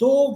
2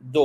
2,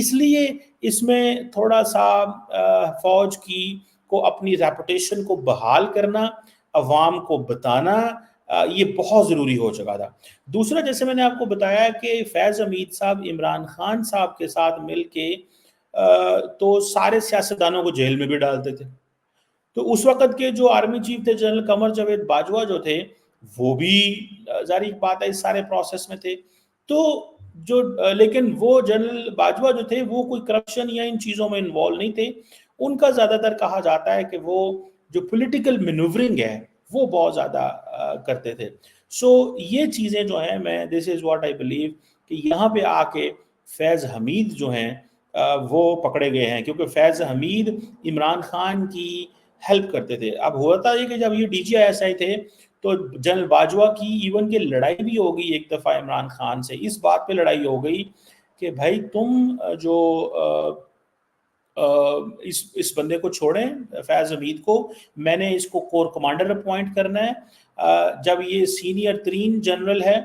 اس لیے اس میں تھوڑا سا فوج کی کو اپنی ریپوٹیشن کو بحال کرنا، عوام کو بتانا، یہ بہت ضروری ہو چکا تھا۔ دوسرا، جیسے میں نے آپ کو بتایا کہ فیض حمید صاحب عمران خان صاحب کے ساتھ مل کے تو سارے سیاستدانوں کو جیل میں بھی ڈالتے تھے۔ تو اس وقت کے جو آرمی چیف تھے جنرل قمر جاوید باجوہ جو تھے، وہ بھی ظاہر بات ہے اس سارے پروسیس میں تھے۔ تو جو لیکن وہ جنرل باجوہ جو تھے وہ کوئی کرپشن یا ان چیزوں میں انوالو نہیں تھے۔ ان کا زیادہ تر کہا جاتا ہے کہ وہ جو پولیٹیکل مینوورنگ ہے وہ بہت زیادہ کرتے تھے۔ سو یہ چیزیں جو ہیں، میں دس از واٹ آئی بلیو کہ یہاں پہ آ کے فیض حمید جو ہیں وہ پکڑے گئے ہیں، کیونکہ فیض حمید عمران خان کی ہیلپ کرتے تھے۔ اب ہوتا ہے کہ جب یہ D G I S I تھے تو جنرل باجوہ کی ایون کہ لڑائی بھی ہو گئی ایک دفعہ عمران خان سے، اس بات پہ لڑائی ہو گئی کہ بھائی تم جو اس بندے کو چھوڑیں، فیض حمید کو، میں نے اس کو کور کمانڈر اپوائنٹ کرنا ہے، جب یہ سینئر ترین جنرل ہے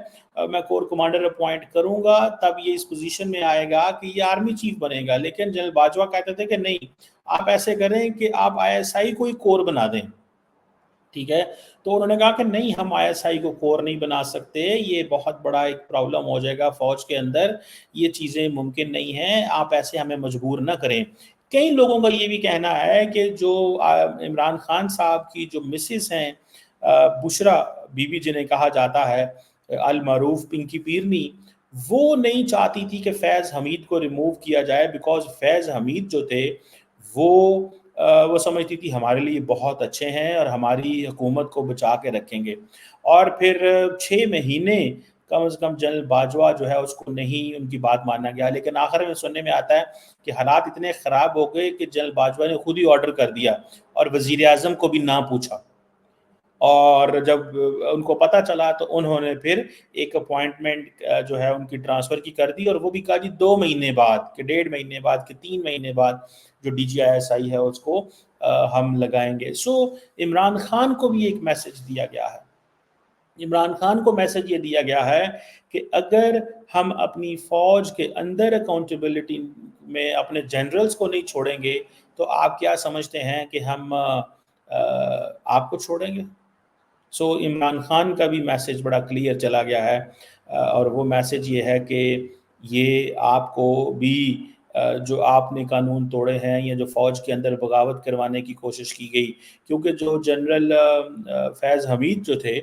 میں کور کمانڈر اپوائنٹ کروں گا تب یہ اس پوزیشن میں آئے گا کہ یہ آرمی چیف بنے گا۔ لیکن جنرل باجوہ کہتے تھے کہ نہیں، آپ ایسے کریں کہ آپ آئی ایس آئی کو ہی کور بنا دیں، ٹھیک ہے؟ تو انہوں نے کہا کہ نہیں، ہم آئی ایس آئی کو کور نہیں بنا سکتے، یہ بہت بڑا ایک پرابلم ہو جائے گا فوج کے اندر، یہ چیزیں ممکن نہیں ہیں، آپ ایسے ہمیں مجبور نہ کریں۔ کئی لوگوں کا یہ بھی کہنا ہے کہ جو عمران خان صاحب کی جو مسز ہیں بشرا بی بی جنہیں کہا جاتا ہے، المعروف پنکی پیرنی، وہ نہیں چاہتی تھی کہ فیض حمید کو ریموو کیا جائے، بیکاز فیض حمید جو تھے وہ سمجھتی تھی ہمارے لیے بہت اچھے ہیں اور ہماری حکومت کو بچا کے رکھیں گے۔ اور پھر 6 مہینے کم از کم جنرل باجوہ جو ہے اس کو نہیں ان کی بات مانا گیا، لیکن آخر میں سننے میں آتا ہے کہ حالات اتنے خراب ہو گئے کہ جنرل باجوہ نے خود ہی آرڈر کر دیا اور وزیر اعظم کو بھی نہ پوچھا، اور جب ان کو پتہ چلا تو انہوں نے پھر ایک اپوائنٹمنٹ جو ہے ان کی ٹرانسفر کی کر دی، اور وہ بھی کہا جی 2 مہینے بعد کہ 1.5 مہینے بعد کہ 3 مہینے بعد جو D G I S I ہے اس کو ہم لگائیں گے۔ سو عمران خان کو بھی ایک میسج دیا گیا ہے، عمران خان کو میسج یہ دیا گیا ہے کہ اگر ہم اپنی فوج کے اندر اکاؤنٹیبلٹی میں اپنے جنرلز کو نہیں چھوڑیں گے تو آپ کیا سمجھتے ہیں کہ ہم آپ کو چھوڑیں گے؟ سو عمران خان کا بھی میسج بڑا کلیئر چلا گیا ہے، اور وہ میسج یہ ہے کہ یہ آپ کو بھی جو آپ نے قانون توڑے ہیں یا جو فوج کے اندر بغاوت کروانے کی کوشش کی گئی، کیونکہ جو جنرل فیض حمید جو تھے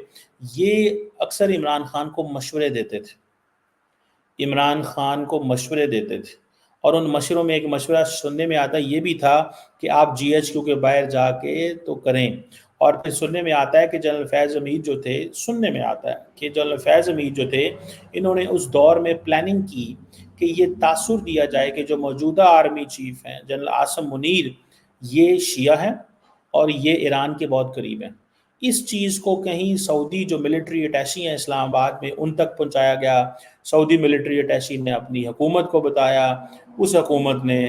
یہ اکثر عمران خان کو مشورے دیتے تھے، عمران خان کو مشورے دیتے تھے، اور ان مشوروں میں ایک مشورہ سننے میں آتا یہ بھی تھا کہ آپ جی ایچ کیو کے باہر جا کے تو کریں۔ اور پھر سننے میں آتا ہے کہ جنرل فیض حمید جو تھے، سننے میں آتا ہے کہ جنرل فیض حمید جو تھے انہوں نے اس دور میں پلاننگ کی کہ یہ تاثر دیا جائے کہ جو موجودہ آرمی چیف ہیں جنرل عاصم منیر یہ شیعہ ہیں اور یہ ایران کے بہت قریب ہیں۔ اس چیز کو کہیں سعودی جو ملٹری اٹیشی ہیں اسلام آباد میں ان تک پہنچایا گیا، سعودی ملٹری اٹیشی نے اپنی حکومت کو بتایا، اس حکومت نے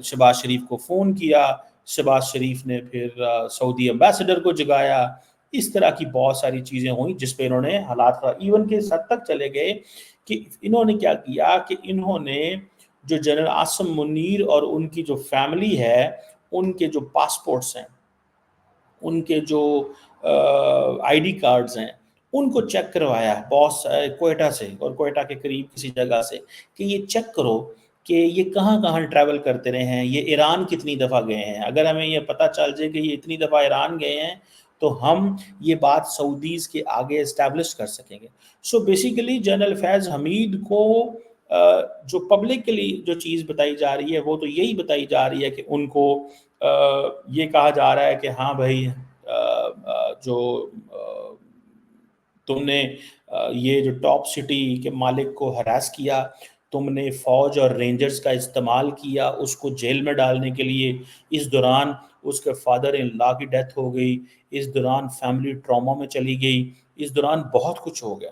شہباز شریف کو فون کیا، شہباز شریف نے پھر سعودی ایمبیسڈر کو جگایا، اس طرح کی بہت ساری چیزیں ہوئیں جس پہ انہوں نے حالات ایون کے حد تک چلے گئے کہ انہوں نے کیا کیا کہ انہوں نے جو جنرل عاصم منیر اور ان کی جو فیملی ہے ان کے جو پاسپورٹس ہیں، ان کے جو آئی ڈی کارڈز ہیں ان کو چیک کروایا باس کوئٹہ سے اور کوئٹہ کے قریب کسی جگہ سے کہ یہ چیک کرو کہ یہ کہاں کہاں ٹریول کرتے رہے ہیں، یہ ایران کتنی دفعہ گئے ہیں۔ اگر ہمیں یہ پتہ چل جائے کہ یہ اتنی دفعہ ایران گئے ہیں تو ہم یہ بات سعودیز کے آگے اسٹیبلش کر سکیں گے۔ سو بیسیکلی جنرل فیض حمید کو جو پبلکلی جو چیز بتائی جا رہی ہے وہ تو یہی بتائی جا رہی ہے کہ ان کو یہ کہا جا رہا ہے کہ ہاں بھائی جو تم نے یہ جو ٹاپ سٹی کے مالک کو ہراس کیا، تم نے فوج اور رینجرز کا استعمال کیا اس کو جیل میں ڈالنے کے لیے، اس دوران اس کے فادر ان لا کی ڈیتھ ہو گئی، اس دوران فیملی ٹراما میں چلی گئی، اس دوران بہت کچھ ہو گیا۔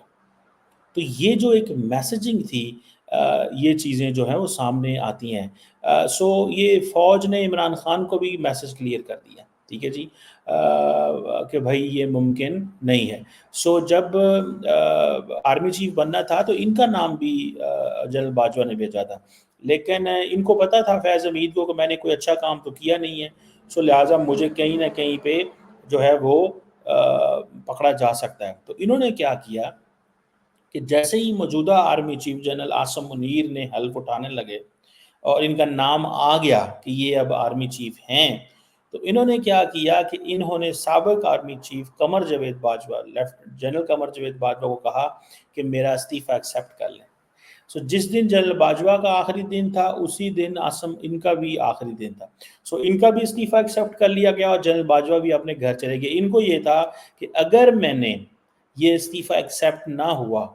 تو یہ جو ایک میسیجنگ تھی یہ چیزیں جو ہیں وہ سامنے آتی ہیں۔ سو یہ فوج نے عمران خان کو بھی میسیج کلیئر کر دیا، ٹھیک ہے جی، کہ بھائی یہ ممکن نہیں ہے۔ سو جب آرمی چیف بننا تھا تو ان کا نام بھی جنرل باجوہ نے بھیجا تھا، لیکن ان کو پتا تھا فیض حمید کو کہ میں نے کوئی اچھا کام تو کیا نہیں ہے، سو لہٰذا مجھے کہیں نہ کہیں پہ جو ہے وہ پکڑا جا سکتا ہے۔ تو انہوں نے کیا کیا کہ جیسے ہی موجودہ army chief general Asim Munir نے حلف اٹھانے لگے اور ان کا نام آ گیا کہ یہ اب آرمی چیف ہیں، تو انہوں نے کیا کیا کہ انہوں نے سابق army chief Qamar Javed Bajwa, lieutenant general Qamar Javed Bajwa کو کہا کہ میرا استعفیٰ ایکسیپٹ کر لیں۔ سو جس دن جنرل باجوہ کا آخری دن تھا اسی دن عاصم ان کا بھی آخری دن تھا، سو ان کا بھی استعفیٰ ایکسیپٹ کر لیا گیا اور جنرل باجوہ بھی اپنے گھر چلے گئے۔ ان کو یہ تھا کہ اگر میں نے یہ استعفیٰ ایکسیپٹ نہ ہوا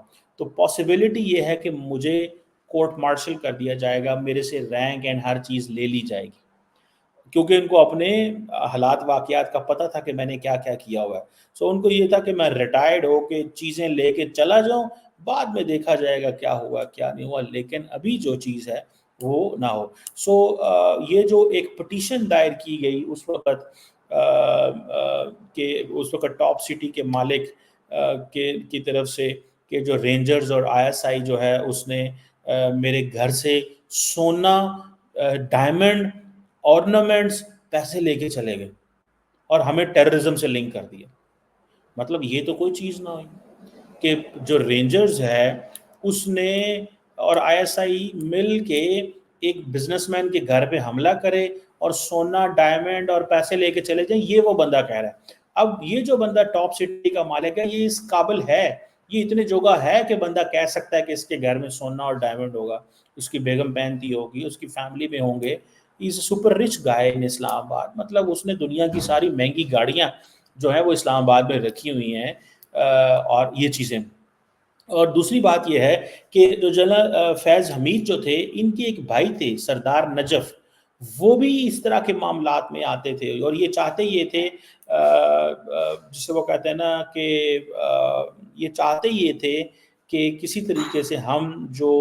تو پاسبلٹی یہ ہے کہ مجھے کورٹ مارشل کر دیا جائے گا، میرے سے رینک اینڈ ہر چیز لے لی جائے گی، کیونکہ ان کو اپنے حالات واقعات کا پتہ تھا کہ میں نے کیا کیا کیا ہوا ہے۔ سو ان کو یہ تھا کہ میں ریٹائرڈ ہو کے چیزیں لے کے چلا جاؤں، بعد میں دیکھا جائے گا کیا ہوا کیا نہیں ہوا، لیکن ابھی جو چیز ہے وہ نہ ہو۔ سو یہ جو ایک پٹیشن دائر کی گئی اس وقت کہ اس وقت ٹاپ سٹی کے مالک کی طرف سے کہ جو رینجرز اور آئی ایس آئی جو ہے اس نے میرے گھر سے سونا، ڈائمنڈ، آرنامنٹس، پیسے لے کے چلے گئے اور ہمیں ٹیررزم سے لنک کر دیا۔ مطلب یہ تو کوئی چیز نہ ہوئی کہ جو رینجرز ہے اس نے اور آئی ایس آئی مل کے ایک بزنس مین کے گھر پہ حملہ کرے اور سونا، ڈائمنڈ اور پیسے لے کے چلے جائیں، یہ وہ بندہ کہہ رہا ہے۔ اب یہ جو بندہ ٹاپ سٹی کا مالک ہے یہ اس قابل ہے، یہ اتنے جوگا ہے کہ بندہ کہہ سکتا ہے کہ اس کے گھر میں سونا اور ڈائمنڈ ہوگا، اس کی بیگم پہنتی ہوگی، اس کی فیملی میں ہوں گے، از سپر رچ گائے ان اسلام آباد۔ مطلب اس نے دنیا کی ساری مہنگی گاڑیاں جو ہیں وہ اسلام آباد میں رکھی ہوئی ہیں اور یہ چیزیں۔ اور دوسری بات یہ ہے کہ جو جنرل فیض حمید جو تھے ان کے ایک بھائی تھے سردار نجف، وہ بھی اس طرح کے معاملات میں آتے تھے اور یہ چاہتے یہ تھے جسے وہ کہتے ہیں نا کہ یہ چاہتے یہ تھے کہ کسی طریقے سے ہم جو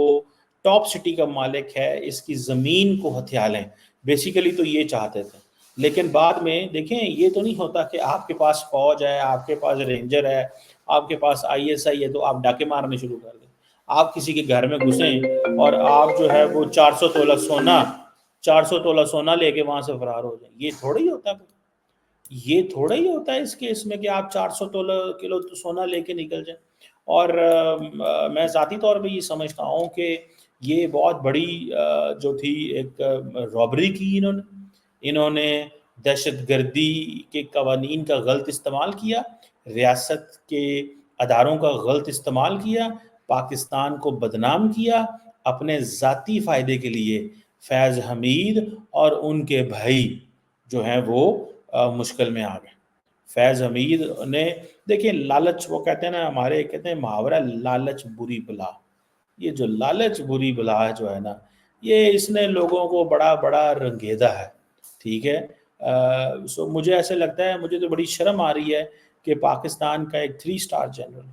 ٹاپ سٹی کا مالک ہے اس کی زمین کو ہتھیا لیں، بیسیکلی تو یہ چاہتے تھے۔ لیکن بعد میں دیکھیں یہ تو نہیں ہوتا کہ آپ کے پاس فوج ہے، آپ کے پاس رینجر ہے، آپ کے پاس آئی ایس آئی ہے تو آپ ڈاکے مارنے شروع کر دیں، آپ کسی کے گھر میں گھسیں اور آپ جو ہے وہ 400 تولہ سونا لے کے وہاں سے فرار ہو جائیں۔ یہ تھوڑا ہی ہوتا ہے، یہ تھوڑا ہی ہوتا ہے اس کیس میں کہ آپ 400 کلو سونا لے کے نکل جائیں۔ اور میں ذاتی طور پہ یہ سمجھتا ہوں کہ یہ بہت بڑی جو تھی ایک رابری کی، انہوں نے دہشت گردی کے قوانین کا غلط استعمال کیا، ریاست کے اداروں کا غلط استعمال کیا، پاکستان کو بدنام کیا اپنے ذاتی فائدے کے لیے۔ فیض حمید اور ان کے بھائی جو ہیں وہ مشکل میں آ گئے۔ فیض حمید نے دیکھیں لالچ، وہ کہتے ہیں نا ہمارے کہتے ہیں محاورہ لالچ بری بلا، یہ جو لالچ بری بلا جو ہے نا یہ اس نے لوگوں کو بڑا بڑا رنگیدہ ہے، ٹھیک ہے۔ سو مجھے ایسے لگتا ہے، مجھے تو بڑی شرم آ رہی ہے کہ پاکستان کا ایک 3 اسٹار جنرل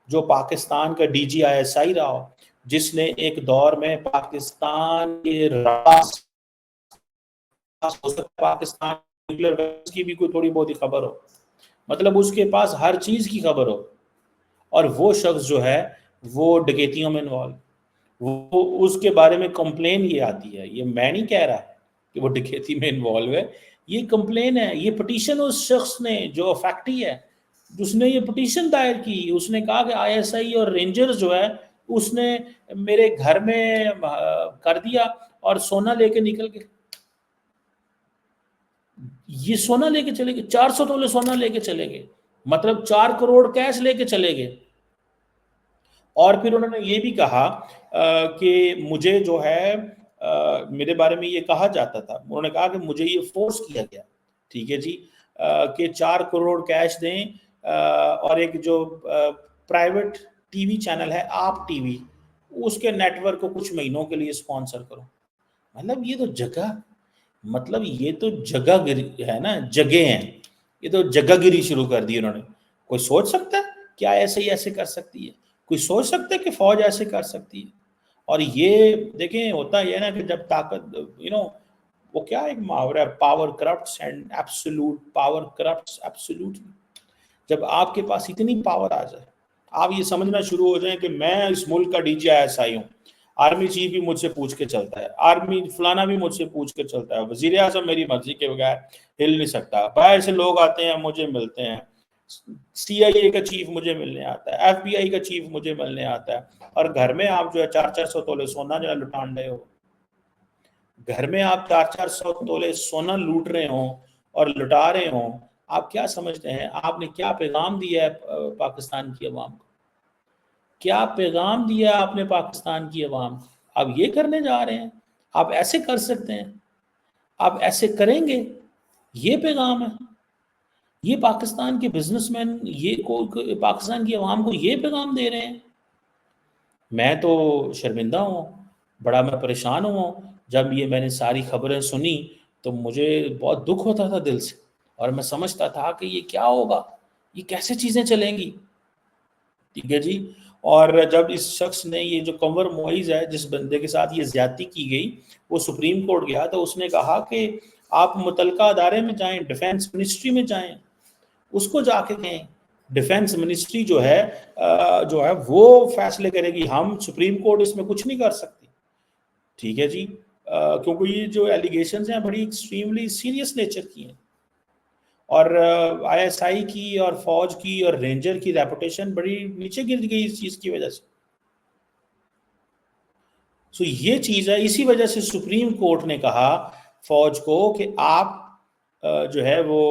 جو پاکستان کا D G I S I رہا ہو، جس نے ایک دور میں پاکستان کے راز پاکستان کی بھی کوئی تھوڑی بہت ہی خبر ہو، مطلب اس کے پاس ہر چیز کی خبر ہو، اور وہ شخص جو ہے وہ ڈکیتیوں میں انوالو، وہ اس کے بارے میں کمپلین یہ آتی ہے، یہ میں نہیں کہہ رہا کہ وہ ڈکیتی میں انوالو ہے، یہ کمپلین ہے، یہ پٹیشن اس شخص نے جو فیکٹری ہے جس نے یہ پٹیشن دائر کی، اس نے کہا کہ آئی ایس آئی اور رینجرز جو ہے اس نے میرے گھر میں کر دیا اور سونا لے کے نکل گئے، یہ سونا لے کے چلے گئے، 400 تولے سونا لے کے چلے گئے، مطلب 4 کروڑ کیش لے کے چلے گئے۔ اور پھر انہوں نے یہ بھی کہا کہ مجھے جو ہے میرے بارے میں یہ کہا جاتا تھا، انہوں نے کہا کہ مجھے یہ فورس کیا گیا، ٹھیک ہے جی، کہ 4 کروڑ کیش دیں اور ایک جو پرائیویٹ ٹی وی چینل ہے آپ ٹی وی، اس کے نیٹ ورک کو کچھ مہینوں کے لیے سپانسر کرو۔ مطلب یہ تو جگہ، مطلب یہ تو جگہ گری ہے نا، جگہ ہیں، یہ تو جگہ گری شروع کر دی انہوں نے۔ کوئی سوچ سکتا ہے کیا ایسے کر سکتی ہے؟ کوئی سوچ سکتا ہے کہ فوج ایسے کر سکتی ہے؟ اور یہ دیکھیں ہوتا یہ نا کہ جب طاقت وہ کیا ایک محاورہ ہے، power corrupts and absolute, power corrupts absolutely. جب آپ کے پاس اتنی پاور آ جائے، آپ یہ سمجھنا شروع ہو جائیں کہ میں اس ملک کا D G I S I ہوں، آرمی چیف بھی مجھ سے پوچھ کے چلتا ہے, آرمی فلانا بھی مجھ سے پوچھ کے چلتا ہے, وزیر اعظم میری مرضی کے بغیر ہل نہیں سکتا, باہر سے لوگ آتے ہیں مجھے ملتے ہیں, سی آئی اے کا چیف مجھے ملنے آتا ہے, ایف بی آئی کا چیف مجھے ملنے آتا ہے, اور گھر میں آپ جو ہے 400 تولے سونا جو ہے لٹان رہے ہو, گھر میں آپ 400 تولے سونا لوٹ رہے ہوں اور لٹا رہے ہوں. آپ کیا سمجھتے ہیں آپ نے کیا پیغام دیا ہے پاکستان کی عوام کو؟ کیا پیغام دیا آپ نے پاکستان کی عوام کو؟ آپ یہ کرنے جا رہے ہیں, آپ ایسے کر سکتے ہیں, آپ ایسے کریں گے, یہ پیغام ہے. یہ پاکستان کے بزنس مین یہ پاکستان کی عوام کو یہ پیغام دے رہے ہیں. میں تو شرمندہ ہوں, بڑا میں پریشان ہوں. جب یہ میں نے ساری خبریں سنی تو مجھے بہت دکھ ہوتا تھا دل سے, اور میں سمجھتا تھا کہ یہ کیا ہوگا, یہ کیسے چیزیں چلیں گی. ٹھیک ہے جی. اور جب اس شخص نے یہ جو کنور معیز ہے جس بندے کے ساتھ یہ زیادتی کی گئی, وہ سپریم کورٹ گیا تو اس نے کہا کہ آپ متعلقہ ادارے میں جائیں, ڈیفینس منسٹری میں جائیں, اس کو جا کے کہیں. ڈیفینس منسٹری جو ہے وہ فیصلے کرے گی, ہم سپریم کورٹ اس میں کچھ نہیں کر سکتی. ٹھیک ہے جی. کیونکہ یہ جو ایلیگیشنز ہیں بڑی ایکسٹریملی سیریس نیچر کی ہیں, اور آئی ایس آئی کی اور فوج کی اور رینجر کی ریپوٹیشن بڑی نیچے گر گئی اس چیز کی وجہ سے. سو یہ چیز ہے, اسی وجہ سے سپریم کورٹ نے کہا فوج کو کہ آپ جو ہے وہ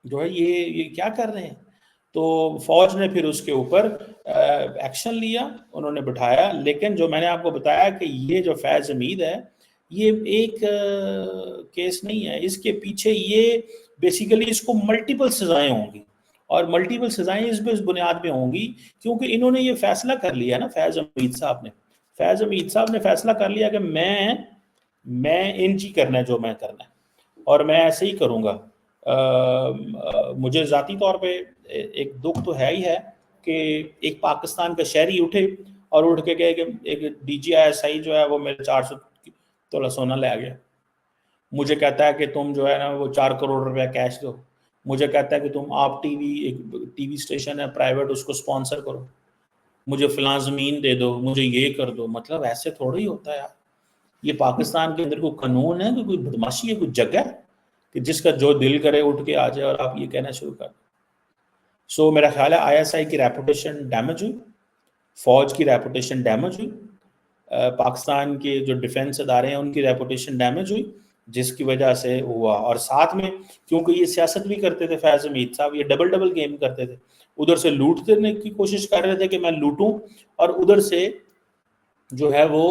جو ہے یہ کیا کر رہے ہیں. تو فوج نے پھر اس کے اوپر ایکشن لیا, انہوں نے بٹھایا. لیکن جو میں نے آپ کو بتایا کہ یہ جو فیض حمید ہے یہ ایک کیس نہیں ہے, اس کے پیچھے یہ بیسیکلی اس کو ملٹیپل سزائیں ہوں گی, اور ملٹیپل سزائیں اس بنیاد پہ ہوں گی کیونکہ انہوں نے یہ فیصلہ کر لیا نا, فیض حمید صاحب نے فیصلہ کر لیا کہ میں انج ہی کرنا ہے جو میں کرنا ہے, اور میں ایسے ہی کروں گا. مجھے ذاتی طور پہ ایک دکھ تو ہے ہی ہے کہ ایک پاکستان کا شہری اٹھے اور اٹھ کے کہے کہ ایک D G I S I جو ہے وہ میرے 400 تولہ سونا لے گیا. مجھے کہتا ہے کہ تم جو ہے نا وہ 4 کروڑ روپے کیش دو. مجھے کہتا ہے کہ تم آپ ایک ٹی وی اسٹیشن ہے پرائیویٹ, اس کو سپانسر کرو, مجھے فلاں زمین دے دو, مجھے یہ کر دو. مطلب ایسے تھوڑا ہی ہوتا ہے یار. یہ پاکستان کے اندر کوئی قانون ہے, کوئی بدماشی ہے, کوئی جگہ ہے کہ جس کا جو دل کرے اٹھ کے آ جائے اور آپ یہ کہنا شروع کر دیں. سو میرا خیال ہے آئی ایس آئی کی ریپوٹیشن ڈیمیج ہوئی, فوج کی ریپوٹیشن ڈیمیج ہوئی, پاکستان کے جو ڈیفینس ادارے ہیں ان کی ریپوٹیشن ڈیمیج ہوئی, جس کی وجہ سے ہوا. اور ساتھ میں کیونکہ یہ سیاست بھی کرتے تھے فیض حمید صاحب, یہ ڈبل گیم کرتے تھے. ادھر سے لوٹ دینے کی کوشش کر رہے تھے کہ میں لوٹوں, اور ادھر سے جو ہے وہ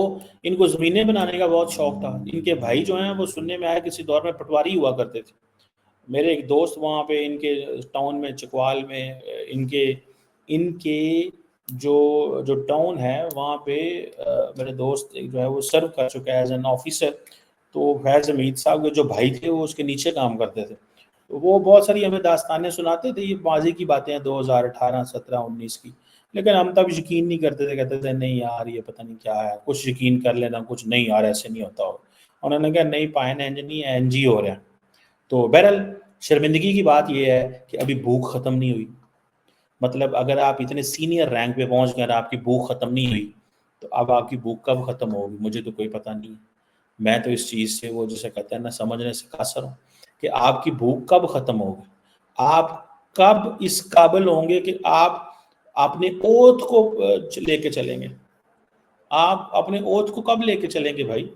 ان کو زمینیں بنانے کا بہت شوق تھا. ان کے بھائی جو ہیں وہ سننے میں آیا کسی دور میں پٹواری ہوا کرتے تھے. میرے ایک دوست وہاں پہ ان کے ٹاؤن میں چکوال میں ان کے جو ٹاؤن ہے وہاں پہ میرے دوست جو ہے وہ سرو کر چکا ہے ایز این آفیسر. تو فیض حمید صاحب کے جو بھائی تھے وہ اس کے نیچے کام کرتے تھے. وہ بہت ساری ہمیں داستانیں سناتے تھے, یہ ماضی کی باتیں ہیں 2018 17 19 کی, لیکن ہم تب یقین نہیں کرتے تھے, کہتے تھے نہیں یار یہ پتہ نہیں کیا ہے, کچھ یقین کر لینا, کچھ نہیں یار ایسے نہیں ہوتا. انہوں نے کہا نہیں پائن انج نہیں این جی ہو رہا ہے. تو بہرحال شرمندگی کی بات یہ ہے کہ ابھی بھوک ختم نہیں ہوئی. مطلب اگر آپ اتنے سینئر رینک پہ پہنچ گئے اور آپ کی بھوک ختم نہیں ہوئی تو اب آپ کی بھوک کب ختم ہوگی مجھے تو کوئی پتہ نہیں. میں تو اس چیز سے وہ جسے کہتے ہیں نا سمجھنے سے قاصر ہوں کہ آپ کی بھوک کب ختم ہوگی, آپ کب اس قابل ہوں گے کہ آپ اپنے اوتھ کو لے کے چلیں گے. آپ اپنے اوتھ کو کب لے کے چلیں گے بھائی؟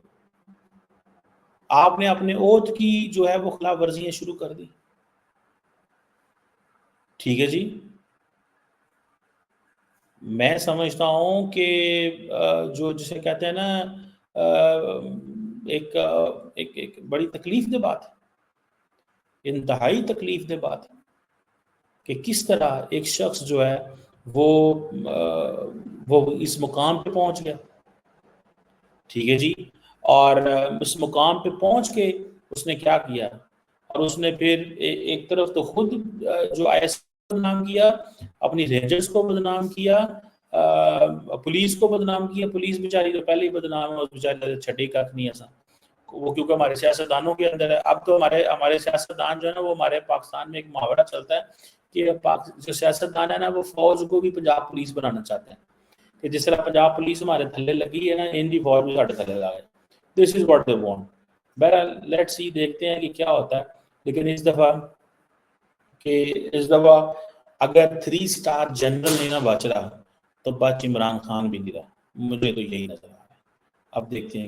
آپ نے اپنے اوتھ کی جو ہے وہ خلاف ورزیاں شروع کر دی. ٹھیک ہے جی. میں سمجھتا ہوں کہ جو جسے کہتے ہیں نا ایک بڑی تکلیف دہ بات ہے, انتہائی تکلیف دہ بات ہے کہ کس طرح ایک شخص جو ہے وہ اس مقام پہ پہنچ گیا. ٹھیک ہے جی. اور اس مقام پہ پہنچ کے اس نے کیا کیا, اور اس نے پھر ایک طرف تو خود جو آئی ایس کو بدنام کیا, اپنی رینجرز کو بدنام کیا, پولیس کو بدنام کیا. پولیس بیچاری تو پہلے ہی بدنام ہے, اس بیچارے چھٹی کا نہیں ایسا وہ, کیونکہ ہمارے سیاستدانوں کے اندر ہے. اب تو ہمارے سیاستدان جو ہے نا وہ ہمارے پاکستان میں ایک محاورہ چلتا ہے کہ جو سیاستدان ہے نا وہ فوج کو بھی پنجاب پولیس بنانا چاہتے ہیں. کہ جس طرح پنجاب پولیس ہمارے تھلے لگی ہے نا، انڈی فوج بھی ساڈے تھلے لگا ہے. دس از واٹ دے وانٹ. بہرحال لیٹ سی، دیکھتے ہیں کہ کیا ہوتا ہے. لیکن اس دفعہ اگر 3 سٹار جنرل نہیں نہ بچ رہا تو بچ عمران خان بھی نہیں رہا. مجھے تو یہی نظر آ رہا ہے. اب دیکھتے ہیں